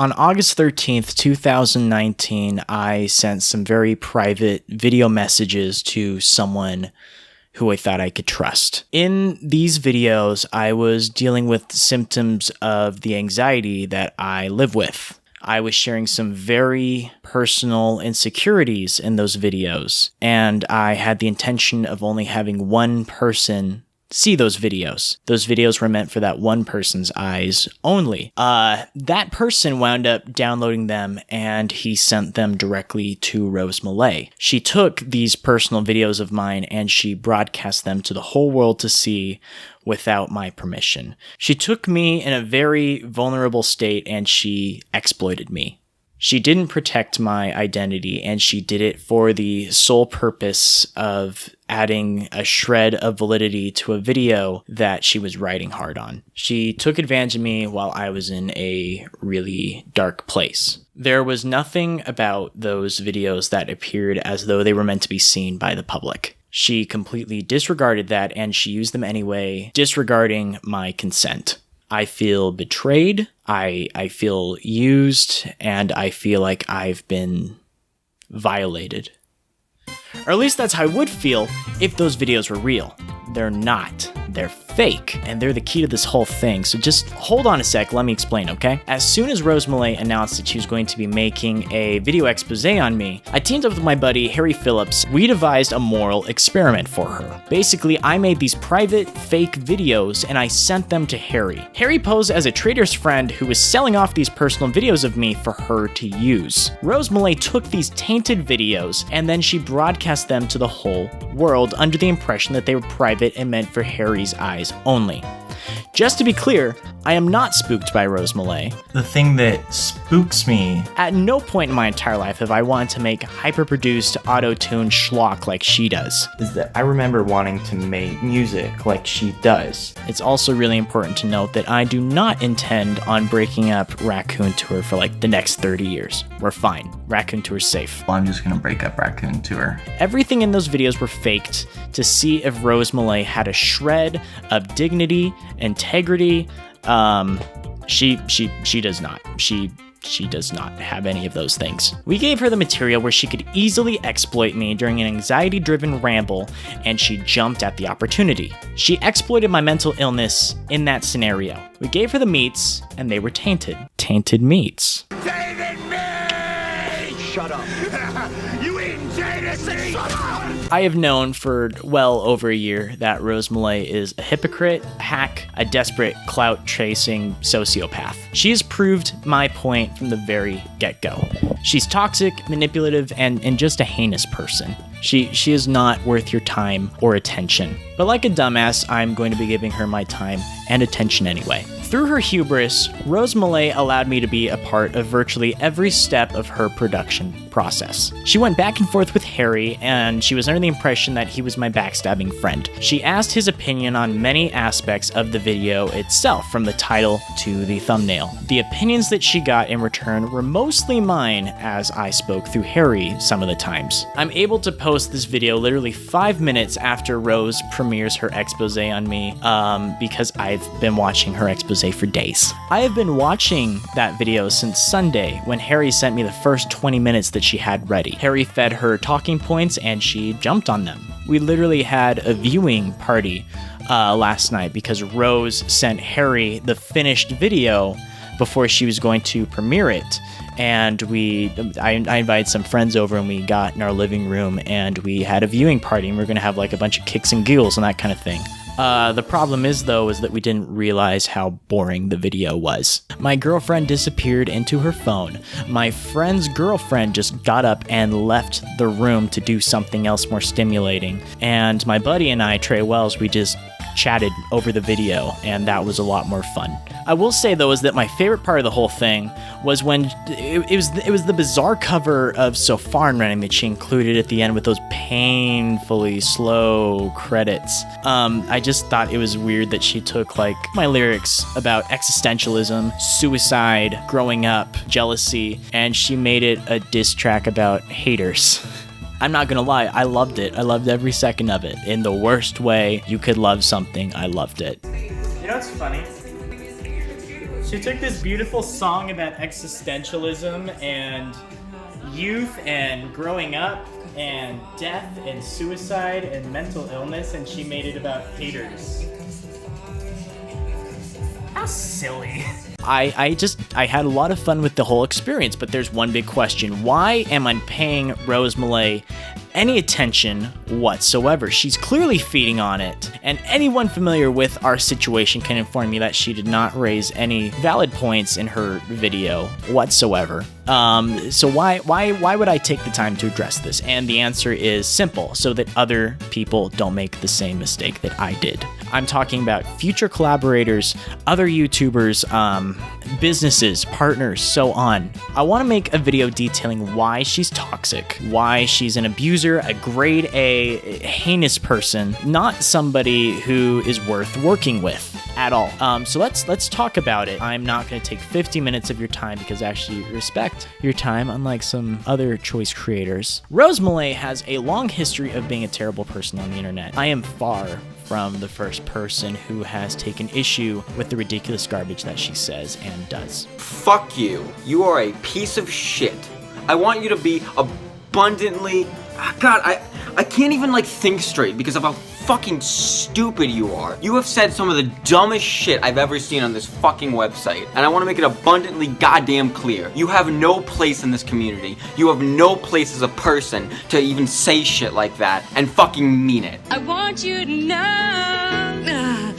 On August 13th, 2019, I sent some very private video messages to someone who I thought I could trust. In these videos, I was dealing with symptoms of the anxiety that I live with. I was sharing some very personal insecurities in those videos, and I had the intention of only having one person see those videos. Those videos were meant for that one person's eyes only. That person wound up downloading them, and he sent them directly to Rose Mulet. She took these personal videos of mine and she broadcast them to the whole world to see without my permission. She took me in a very vulnerable state and she exploited me. She didn't protect my identity, and she did it for the sole purpose of adding a shred of validity to a video that she was riding hard on. She took advantage of me while I was in a really dark place. There was nothing about those videos that appeared as though they were meant to be seen by the public. She completely disregarded that, and she used them anyway, disregarding my consent. I feel betrayed, I feel used, and I feel like I've been violated. Or at least that's how I would feel if those videos were real. They're not. They're fake, and they're the key to this whole thing. So just hold on a sec, let me explain, okay? As soon as Rose Mulet announced that she was going to be making a video expose on me, I teamed up with my buddy Harry Phillips. We devised a moral experiment for her. Basically, I made these private, fake videos, and I sent them to Harry. Harry posed as a traitor's friend who was selling off these personal videos of me for her to use. Rose Mulet took these tainted videos, and then she broadcast them to the whole world under the impression that they were private and meant for Harry's eyes only. Just to be clear, I am not spooked by Rose Mulet. The thing that spooks me... At no point in my entire life have I wanted to make hyper-produced, auto-tuned schlock like she does. is that I remember wanting to make music like she does. It's also really important to note that I do not intend on breaking up Raccoon Tour for like the next 30 years. We're fine. Raccoon Tour's safe. Well, I'm just gonna break up Raccoon Tour. Everything in those videos were faked to see if Rose Mulet had a shred of dignity, integrity. She does not. She does not have any of those things. We gave her the material where she could easily exploit me during an anxiety-driven ramble, and she jumped at the opportunity. She exploited my mental illness in that scenario. We gave her the meats, and they were tainted. Tainted meats. Tainted meat! Shut up. You eating tainted meat? Shut up! I have known for well over a year that Rose Mulet is a hypocrite, hack, a desperate clout-chasing sociopath. She has proved my point from the very get-go. She's toxic, manipulative, and just a heinous person. She is not worth your time or attention. But like a dumbass, I'm going to be giving her my time and attention anyway. Through her hubris, Rose Mulet allowed me to be a part of virtually every step of her production process. She went back and forth with Harry, and she was under the impression that he was my backstabbing friend. She asked his opinion on many aspects of the video itself, from the title to the thumbnail. The opinions that she got in return were mostly mine, as I spoke through Harry some of the times. I'm able to post this video literally 5 minutes after Rose premieres her expose on me, because I've been watching her expose for days. I have been watching that video since Sunday, when Harry sent me the first 20 minutes that she had ready. Harry fed her talking points and she jumped on them. We literally had a viewing party last night because Rose sent Harry the finished video before she was going to premiere it. And I invited some friends over, and we got in our living room and we had a viewing party, and we were going to have like a bunch of kicks and giggles and that kind of thing. The problem is that we didn't realize how boring the video was. My girlfriend disappeared into her phone. My friend's girlfriend just got up and left the room to do something else more stimulating. And my buddy and I, Trey Wells, we just chatted over the video, and that was a lot more fun. I will say though is that my favorite part of the whole thing was when it was the bizarre cover of So Far in Running that she included at the end with those painfully slow credits. I just thought it was weird that she took like my lyrics about existentialism, suicide, growing up, jealousy, and she made it a diss track about haters. I'm not gonna lie, I loved it. I loved every second of it. In the worst way you could love something, I loved it. You know what's funny? She took this beautiful song about existentialism and youth and growing up and death and suicide and mental illness, and she made it about haters. How silly. I had a lot of fun with the whole experience, but there's one big question. Why am I paying Rose Mulet any attention whatsoever? She's clearly feeding on it, and anyone familiar with our situation can inform me that she did not raise any valid points in her video whatsoever. So why would I take the time to address this? And the answer is simple, so that other people don't make the same mistake that I did. I'm talking about future collaborators, other YouTubers, businesses, partners, so on. I want to make a video detailing why she's toxic, why she's an abuser, a grade A heinous person, not somebody who is worth working with at all. So let's talk about it. I'm not going to take 50 minutes of your time because I actually respect your time, unlike some other choice creators. Rose Mulet has a long history of being a terrible person on the internet. I am far from the first person who has taken issue with the ridiculous garbage that she says and does. Fuck you. You are a piece of shit. I want you to be abundantly... God, I can't even, think straight because of how fucking stupid you are. You have said some of the dumbest shit I've ever seen on this fucking website, and I want to make it abundantly goddamn clear. You have no place in this community. You have no place as a person to even say shit like that and fucking mean it. I want you to know.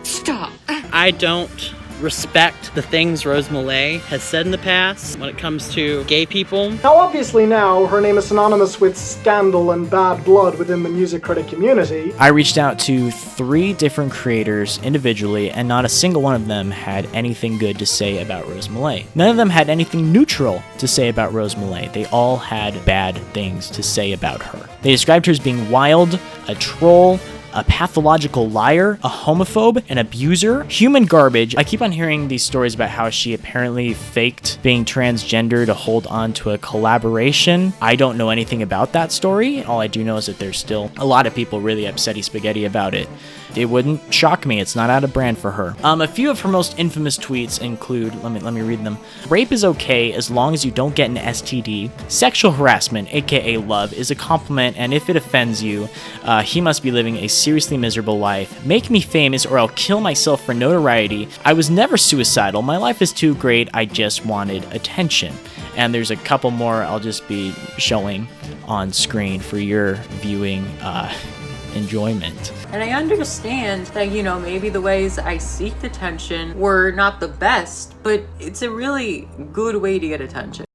Stop. I don't respect the things Rose Mulet has said in the past when it comes to gay people. Now obviously now her name is synonymous with scandal and bad blood within the music critic community. I reached out to 3 different creators individually, and not a single one of them had anything good to say about Rose Mulet. None of them had anything neutral to say about Rose Mulet. They all had bad things to say about her. They described her as being wild, a troll, a pathological liar, a homophobe, an abuser, human garbage. I keep on hearing these stories about how she apparently faked being transgender to hold on to a collaboration. I don't know anything about that story. All I do know is that there's still a lot of people really upsetty spaghetti about it. It wouldn't shock me. It's not out of brand for her. A few of her most infamous tweets include, let me read them. Rape is okay as long as you don't get an STD. Sexual harassment, aka love, is a compliment, and if it offends you, he must be living a seriously miserable life. Make me famous or I'll kill myself for notoriety. I was never suicidal. My life is too great. I just wanted attention. And there's a couple more I'll just be showing on screen for your viewing enjoyment. And I understand that, maybe the ways I seeked attention were not the best, but it's a really good way to get attention.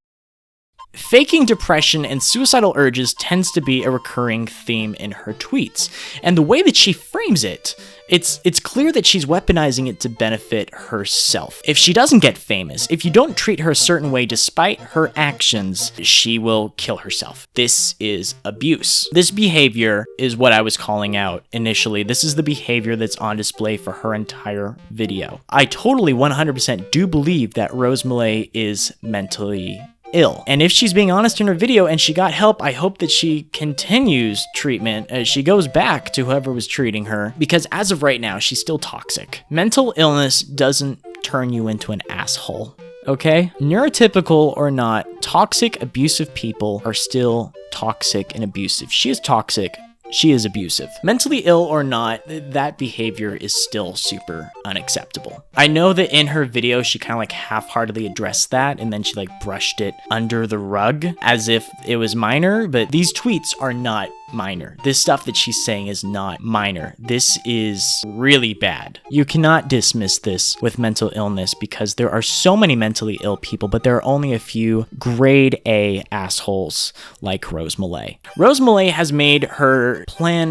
Faking depression and suicidal urges tends to be a recurring theme in her tweets, and the way that she frames it, it's clear that she's weaponizing it to benefit herself. If she doesn't get famous, if you don't treat her a certain way despite her actions, she will kill herself. This is abuse. This behavior is what I was calling out initially. This is the behavior that's on display for her entire video. I totally 100% do believe that Rose Mulet is mentally ill. And if she's being honest in her video and she got help, I hope that she continues treatment as she goes back to whoever was treating her, because as of right now, she's still toxic. Mental illness doesn't turn you into an asshole, okay? Neurotypical or not, toxic, abusive people are still toxic and abusive. She is toxic. She is abusive. Mentally ill or not, that behavior is still super unacceptable. I know that in her video, she kind of half-heartedly addressed that, and then she brushed it under the rug as if it was minor, but these tweets are not minor. This stuff that she's saying is not minor. This is really bad. You cannot dismiss this with mental illness because there are so many mentally ill people, but there are only a few grade A assholes like Rose Mulet. Rose Mulet has made her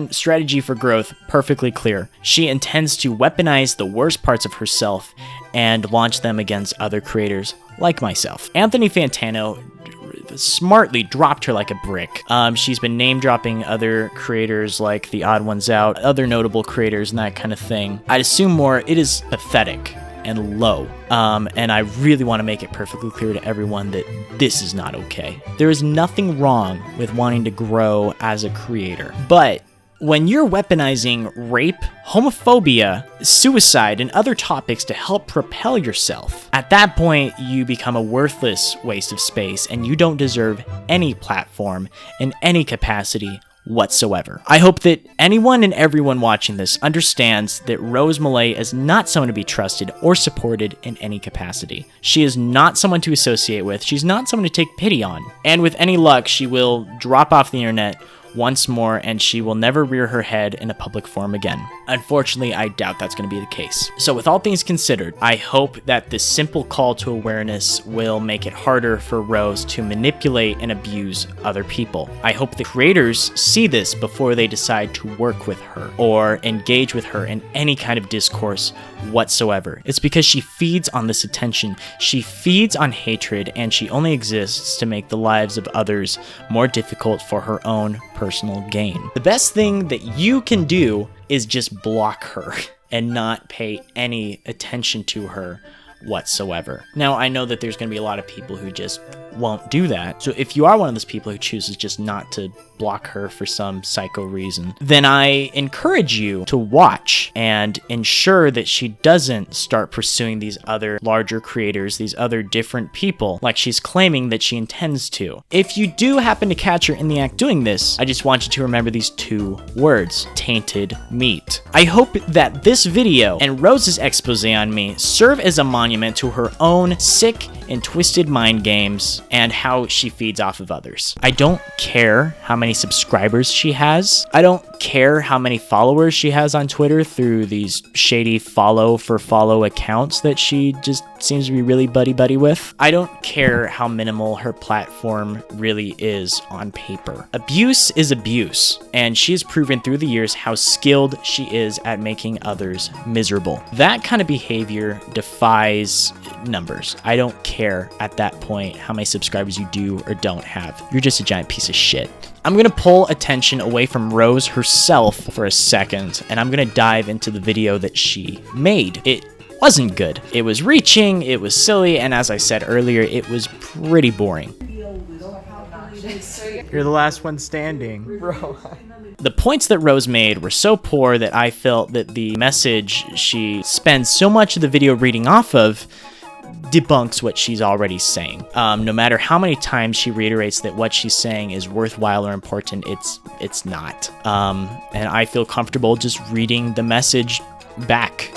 strategy for growth perfectly clear. She intends to weaponize the worst parts of herself and launch them against other creators like myself. Anthony Fantano smartly dropped her like a brick. She's been name dropping other creators like The Odd Ones Out, other notable creators and that kind of thing. I'd assume more. It is pathetic and low. And I really want to make it perfectly clear to everyone that this is not okay. There is nothing wrong with wanting to grow as a creator, but When you're weaponizing rape, homophobia, suicide, and other topics to help propel yourself, at that point, you become a worthless waste of space and you don't deserve any platform in any capacity whatsoever. I hope that anyone and everyone watching this understands that Rose Mulet is not someone to be trusted or supported in any capacity. She is not someone to associate with. She's not someone to take pity on. And with any luck, she will drop off the internet once more, and she will never rear her head in a public forum again. Unfortunately, I doubt that's going to be the case. So with all things considered, I hope that this simple call to awareness will make it harder for Rose to manipulate and abuse other people. I hope the creators see this before they decide to work with her or engage with her in any kind of discourse whatsoever. It's because she feeds on this attention, she feeds on hatred, and she only exists to make the lives of others more difficult for her own personal gain. The best thing that you can do is just block her and not pay any attention to her whatsoever. Now, I know that there's going to be a lot of people who just won't do that. So if you are one of those people who chooses just not to block her for some psycho reason, then I encourage you to watch and ensure that she doesn't start pursuing these other larger creators, these other different people, like she's claiming that she intends to. If you do happen to catch her in the act doing this, I just want you to remember these 2 words: tainted meat. I hope that this video and Rose's expose on me serve as a monument to her own sick and twisted mind games and how she feeds off of others. I don't care how many subscribers she has. I don't care how many followers she has on Twitter through these shady follow for follow accounts that she just seems to be really buddy-buddy with. I don't care how minimal her platform really is on paper. Abuse is abuse, and she has proven through the years how skilled she is at making others miserable. That kind of behavior defies numbers. I don't care at that point how many subscribers you do or don't have. You're just a giant piece of shit. I'm gonna pull attention away from Rose herself for a second, and I'm gonna dive into the video that she made. It wasn't good. It was reaching, it was silly, and as I said earlier, it was pretty boring. You're the last one standing. Bro. The points that Rose made were so poor that I felt that the message she spends so much of the video reading off of debunks what she's already saying. No matter how many times she reiterates that what she's saying is worthwhile or important, it's not. And I feel comfortable just reading the message back.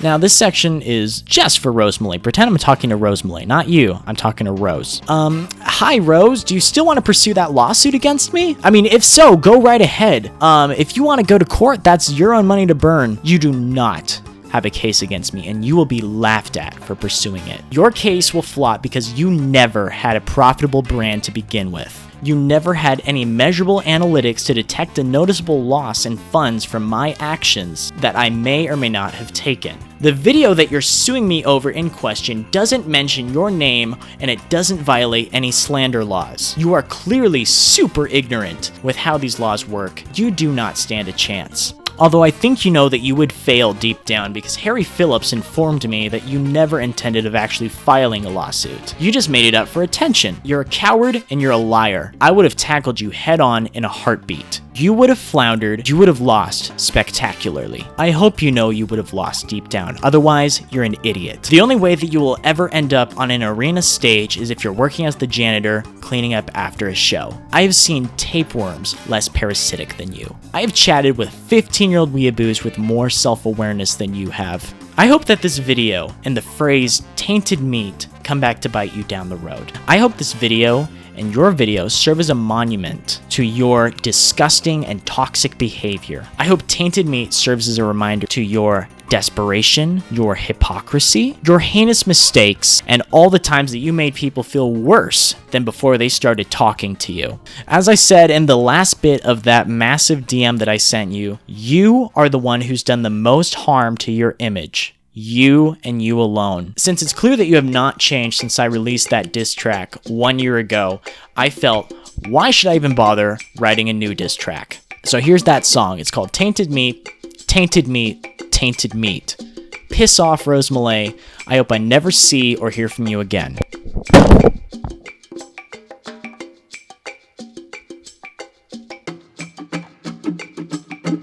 Now, this section is just for Rose Mulet. Pretend I'm talking to Rose Mulet, not you. I'm talking to Rose. Hi, Rose. Do you still want to pursue that lawsuit against me? I mean, if so, go right ahead. If you want to go to court, that's your own money to burn. You do not have a case against me, and you will be laughed at for pursuing it. Your case will flop because you never had a profitable brand to begin with. You never had any measurable analytics to detect a noticeable loss in funds from my actions that I may or may not have taken. The video that you're suing me over in question doesn't mention your name, and it doesn't violate any slander laws. You are clearly super ignorant with how these laws work. You do not stand a chance. Although I think you know that you would fail deep down because Harry Phillips informed me that you never intended of actually filing a lawsuit. You just made it up for attention. You're a coward and you're a liar. I would have tackled you head on in a heartbeat. You would have floundered, you would have lost spectacularly. I hope you know you would have lost deep down, otherwise you're an idiot. The only way that you will ever end up on an arena stage is if you're working as the janitor, cleaning up after a show. I have seen tapeworms less parasitic than you. I have chatted with 15-year-old weeaboos with more self-awareness than you have. I hope that this video and the phrase tainted meat come back to bite you down the road. I hope this video and your videos serve as a monument to your disgusting and toxic behavior. I hope Tainted Meat serves as a reminder to your desperation, your hypocrisy, your heinous mistakes, and all the times that you made people feel worse than before they started talking to you. As I said in the last bit of that massive DM that I sent you, you are the one who's done the most harm to your image. You and you alone. Since it's clear that you have not changed since I released that diss track 1 year ago, I felt, why should I even bother writing a new diss track? So here's that song. It's called Tainted Meat, Tainted Meat, Tainted Meat. Piss off, Rose Mulet. I hope I never see or hear from you again. I'm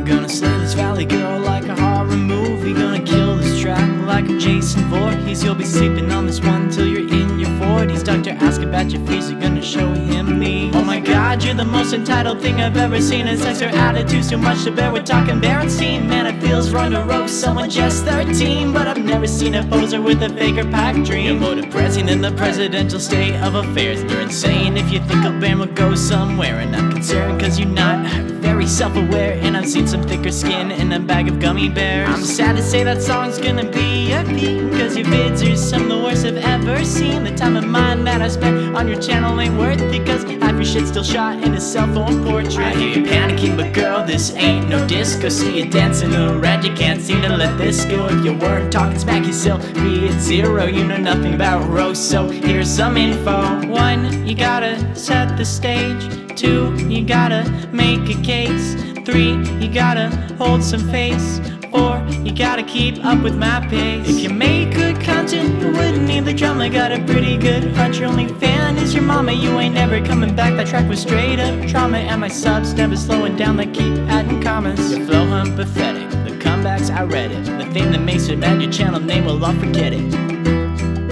gonna slay this valley girl like a horror movie. Gonna kill this track like a Jason Voorhees. You'll be sleeping on this one till you're in your 40s. Doctor, ask about your fees, you're gonna show him me. Oh my god, you're the most entitled thing I've ever seen. And sex or attitude's too much to bear. We're talking Berenstein. Man, it feels wrong to roast someone just 13. But I've never seen a poser with a fake or packed dream. You're more depressing than the presidential state of affairs. And you're insane if you think a band will go somewhere. And I'm concerned cause you're not very self-aware. And I've seen some thicker skin in a bag of gummy bears. I'm sad to say that song's gonna be a beat, cause your vids are some of the worst I've ever seen. The time of mine that I spent on your channel ain't worth it, cause half your shit's still shot in a cell phone portrait. I hear you panicking, but girl, this ain't no disco. See you dancing around, you can't seem to let this go. If you weren't talking smack, you still be at zero. You know nothing about roast, so here's some info. 1, you gotta set the stage. 2, you gotta make a case. 3, you gotta hold some face. 4, you gotta keep up with my pace. If you make good content, you wouldn't need the drama. Got a pretty good hunch, your only fan is your mama. You ain't never coming back, that track was straight up trauma. And my subs never slowing down, they keep adding commas. Your flow unpathetic, the comebacks I read it. The thing that makes it mad, your channel name, well I'll forget it.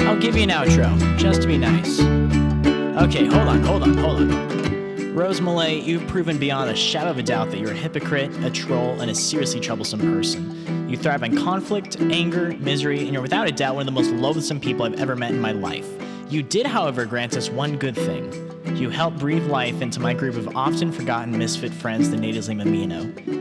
I'll give you an outro, just to be nice. Okay, hold on. Rose Mulet, you've proven beyond a shadow of a doubt that you're a hypocrite, a troll, and a seriously troublesome person. You thrive on conflict, anger, misery, and you're without a doubt one of the most loathsome people I've ever met in my life. You did, however, grant us one good thing. You helped breathe life into my group of often forgotten misfit friends, the Natives Limamino.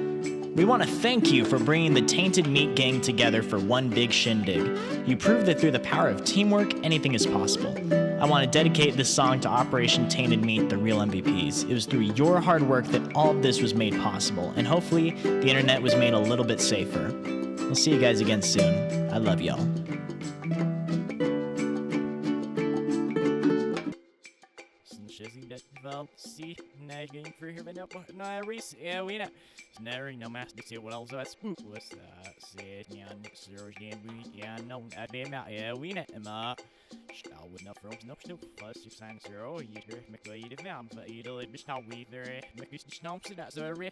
We want to thank you for bringing the Tainted Meat Gang together for one big shindig. You proved that through the power of teamwork, anything is possible. I want to dedicate this song to Operation Tainted Meat, the real MVPs. It was through your hard work that all of this was made possible, and hopefully the internet was made a little bit safer. We'll see you guys again soon. I love y'all. Snaring no master say what else I spook was said yan surgeon we yan no adem yeah we net ma stall with no from no snoop plus 690 you hear me go eat it now but eat it now we there make you stomp so that's a